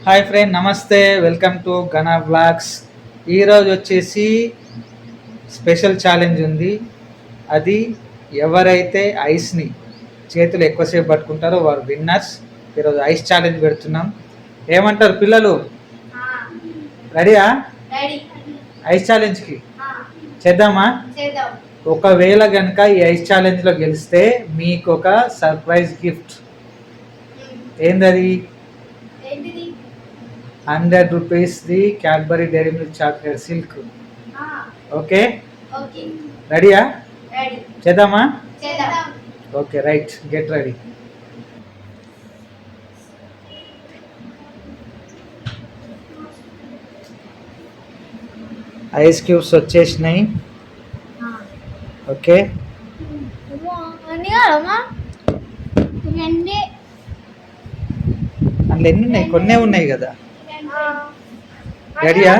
Hi friend, నమస్తే. Welcome to Gana blogs. ఈరోజు వచ్చేసి స్పెషల్ ఛాలెంజ్ ఉంది. అది ఎవరైతే ఐస్ని చేతులు ఎక్కువసేపు పట్టుకుంటారో వారు విన్నర్స్. ఈరోజు ఐస్ ఛాలెంజ్ పెడుతున్నాం. ఏమంటారు పిల్లలు? రెడీయా? ఐస్ ఛాలెంజ్కి చేద్దామా? ఒకవేళ కనుక ఈ ఐస్ ఛాలెంజ్లో గెలిస్తే మీకు ఒక సర్ప్రైజ్ గిఫ్ట్. ఏందది? 100 rupees the Cadbury Dairy Milk chocolate silk. Okay, రెడీయా? చేద్దామా? Okay, right, get ready. Ice cubes వచ్చేసినాయి. ఓకే, అందులో ఎన్ని ఉన్నాయి? కొన్నే ఉన్నాయి కదా. రెడీయా?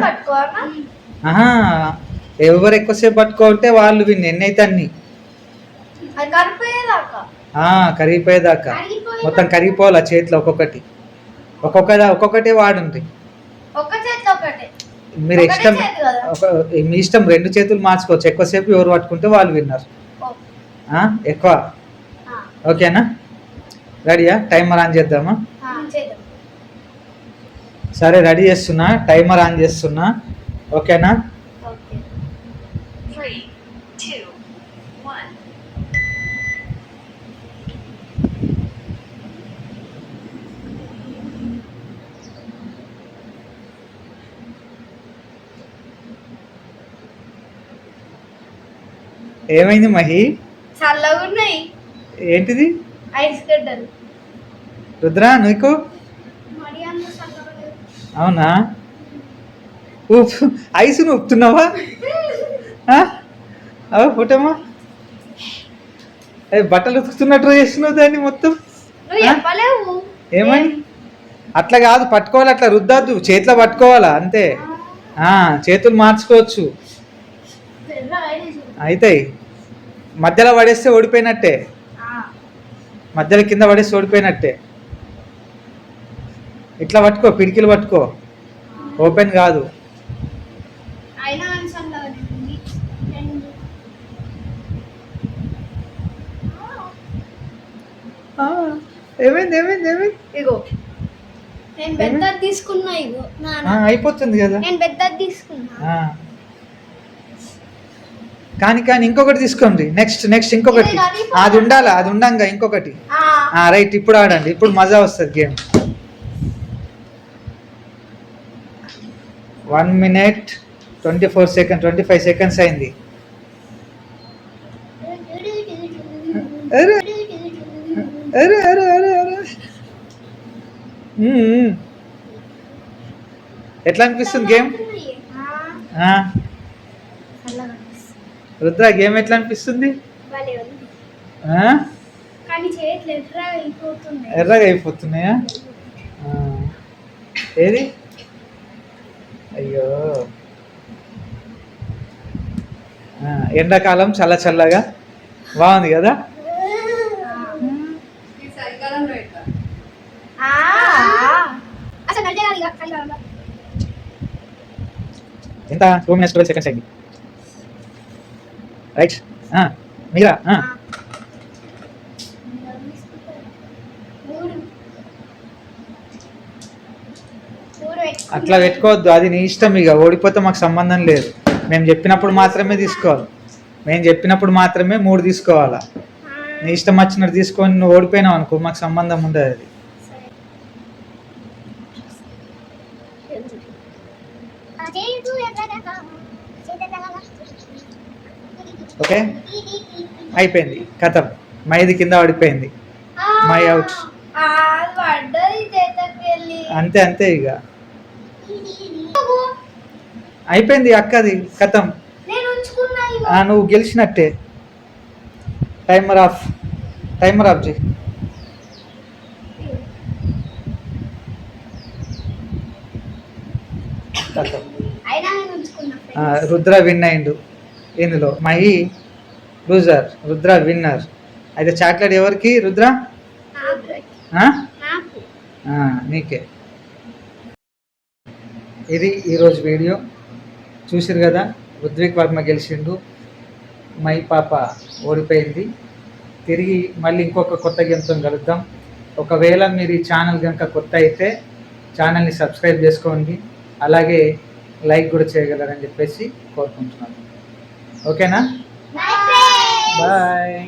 ఎవరు ఎక్కువసేపు పట్టుకుంటే వాళ్ళు విన్. ఎన్ని అయితే అన్ని కరిగిపోయేదాకా మొత్తం కరిగిపోవాలా చేతిలో. ఒక్కొక్కటి వాడుంది. మీరు ఇష్టం, మీ ఇష్టం. 2 చేతులు మార్చుకోవచ్చు. ఎక్కువసేపు ఎవరు పట్టుకుంటే వాళ్ళు విన్నారు. ఎక్కువ. ఓకేనా? రెడీయా? టైమర్ ఆన్ చేద్దామా? సరే, రెడీ చేస్తున్నా. టైమర్ ఆన్ చేస్తున్నా. ఓకేనా? ఏమైంది మహి? చల్లగా ఉన్నాయి. ఏంటిది? ఐస్ గడ్డలు. రుద్రా, నీకు? అవునా? ఐసును ఉప్పుతున్నావా? ఫోటోమా బట్టలు ఉతుకుతున్నట్టు చేస్తున్నావు దాన్ని మొత్తం. ఏమని? అట్లా కాదు, పట్టుకోవాలి. అట్లా రుద్దద్దు, చేతిలో పట్టుకోవాలా అంతే. చేతులు మార్చుకోవచ్చు. అవుతాయి. మధ్యలో పడేస్తే ఓడిపోయినట్టే. మధ్యలో కింద పడేస్తే ఓడిపోయినట్టే. ఇట్లా పట్టుకో, పిడికిలు పట్టుకో. ఓపెన్ కాదు. ఏమైంది? ఇగో నేను పెద్దది తీసుకున్నా. ఇగో అయిపోతుంది కదా. నేను పెద్దది తీసుకున్నా. కానీ ఇంకొకటి తీసుకోండి. నెక్స్ట్ ఇంకొకటి. అది ఉండాలా? అది ఉండంగా ఇంకొకటి. రైట్, ఇప్పుడు ఆడండి. ఇప్పుడు మజా వస్తుంది గేమ్. 1 minute 24 seconds 25 seconds అయింది. అరే అరే అరే అరే అరే ఎట్లా అనిపిస్తుంది గేమ్? రుద్ర, గేమ్ ఎట్లా అనిపిస్తుంది? ఎర్రగా అయిపోతున్నాయా? ఏది? అయ్యో, ఎండాకాలం చల్లగా బాగుంది కదా. ఎంత? 2 minutes 12 seconds అయింది. రైట్, మీరా? అట్లా పెట్టుకోవద్దు. అది నీ ఇష్టం. ఇక ఓడిపోతే మాకు సంబంధం లేదు. మేము చెప్పినప్పుడు మాత్రమే తీసుకోవాలి. మేము చెప్పినప్పుడు మాత్రమే 3 తీసుకోవాలా. నీ ఇష్టం వచ్చినట్టు తీసుకొని నువ్వు ఓడిపోయినావు అనుకో, మాకు సంబంధం ఉండదు. అది ఓకే, అయిపోయింది. కథం. మైది కింద పడిపోయింది. My out. అంతే ఇక అయిపోయింది. అక్కది కథం. నువ్వు గెలిచినట్టే. టైమర్ ఆఫ్ చేయి. రుద్ర విన్ అయిండు ఇందులో. Mahi loser, Rudra winner. అయితే చాక్లెట్ ఎవరికి? రుద్ర? నీకే. ఇది ఈరోజు వీడియో. చూసిరు కదా, రుద్విక్ వర్మ గెలిచిండు, మై పాప ఓడిపోయింది. తిరిగి మళ్ళీ ఇంకొక కొత్త గేమ్తో కలుద్దాం. ఒకవేళ మీరు ఈ ఛానల్ కనుక కొత్త అయితే ఛానల్ని సబ్స్క్రైబ్ చేసుకోండి, అలాగే లైక్ కూడా చేయగలరని చెప్పేసి కోరుకుంటున్నాను. ఓకేనా? బాయ్.